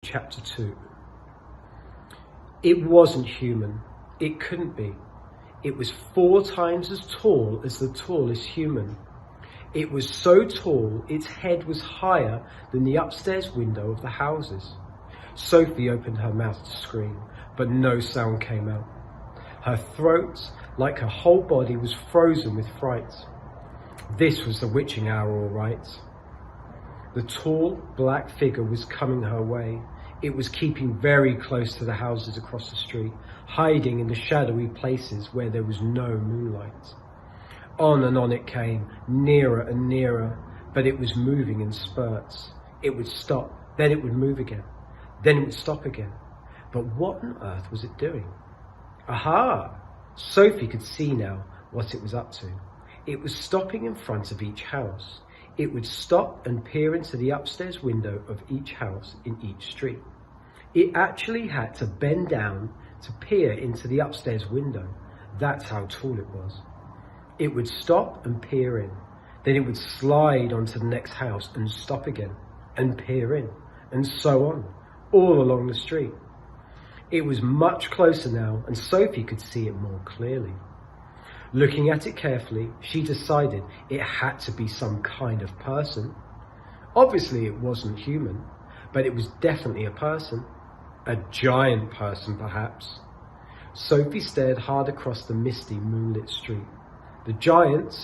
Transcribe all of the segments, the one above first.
Chapter 2. It wasn't human. It couldn't be. It was 4 times as tall as the tallest human. It was so tall, its head was higher than the upstairs window of the houses. Sophie opened her mouth to scream, but no sound came out. Her throat, like her whole body, was frozen with fright. This was the witching hour, all right. The tall, black figure was coming her way. It was keeping very close to the houses across the street, hiding in the shadowy places where there was no moonlight. On and on it came, nearer and nearer, but it was moving in spurts. It would stop, then it would move again, then it would stop again. But what on earth was it doing? Aha! Sophie could see now what it was up to. It was stopping in front of each house. It would stop and peer into the upstairs window of each house in each street. It actually had to bend down to peer into the upstairs window. That's how tall it was. It would stop and peer in. Then it would slide onto the next house and stop again and peer in, and so on, all along the street. It was much closer now, and Sophie could see it more clearly. Looking at it carefully, she decided it had to be some kind of person. Obviously it wasn't human, but it was definitely a person. A giant person, perhaps. Sophie stared hard across the misty, moonlit street. The giant,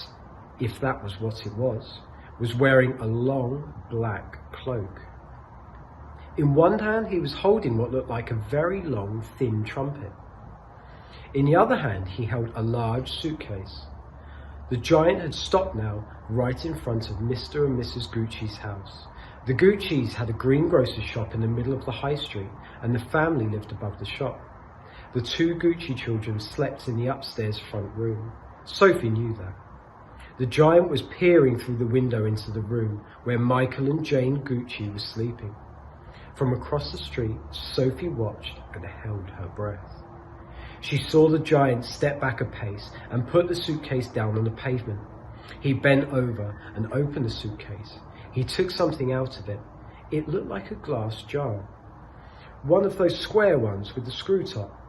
if that was what it was wearing a long, black cloak. In one hand, he was holding what looked like a very long, thin trumpet. In the other hand, he held a large suitcase. The giant had stopped now, right in front of Mr. and Mrs. Gucci's house. The Guccis had a greengrocer's shop in the middle of the high street, and the family lived above the shop. The 2 Gucci children slept in the upstairs front room. Sophie knew that. The giant was peering through the window into the room where Michael and Jane Gucci were sleeping. From across the street, Sophie watched and held her breath. She saw the giant step back a pace and put the suitcase down on the pavement. He bent over and opened the suitcase. He took something out of it. It looked like a glass jar. One of those square ones with the screw top.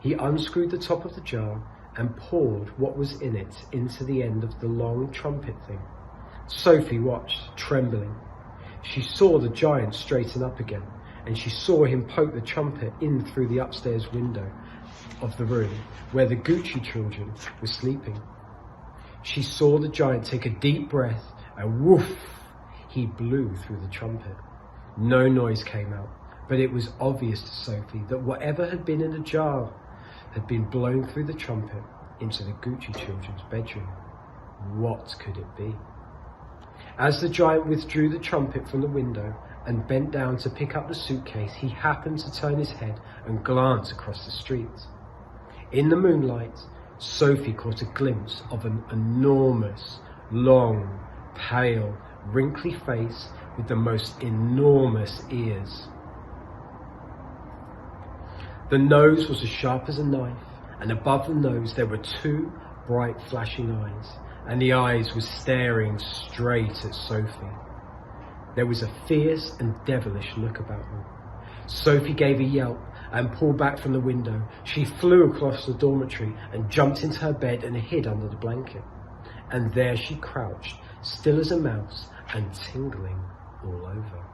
He unscrewed the top of the jar and poured what was in it into the end of the long trumpet thing. Sophie watched, trembling. She saw the giant straighten up again, and she saw him poke the trumpet in through the upstairs window of the room where the Gucci children were sleeping. She saw the giant take a deep breath and woof, he blew through the trumpet. No noise came out, but it was obvious to Sophie that whatever had been in the jar had been blown through the trumpet into the Gucci children's bedroom. What could it be? As the giant withdrew the trumpet from the window and bent down to pick up the suitcase, he happened to turn his head and glance across the street. In the moonlight, Sophie caught a glimpse of an enormous, long, pale, wrinkly face with the most enormous ears. The nose was as sharp as a knife, and above the nose there were 2 bright flashing eyes, and the eyes were staring straight at Sophie. There was a fierce and devilish look about them. Sophie gave a yelp and pulled back from the window. She flew across the dormitory and jumped into her bed and hid under the blanket. And there she crouched, still as a mouse and tingling all over.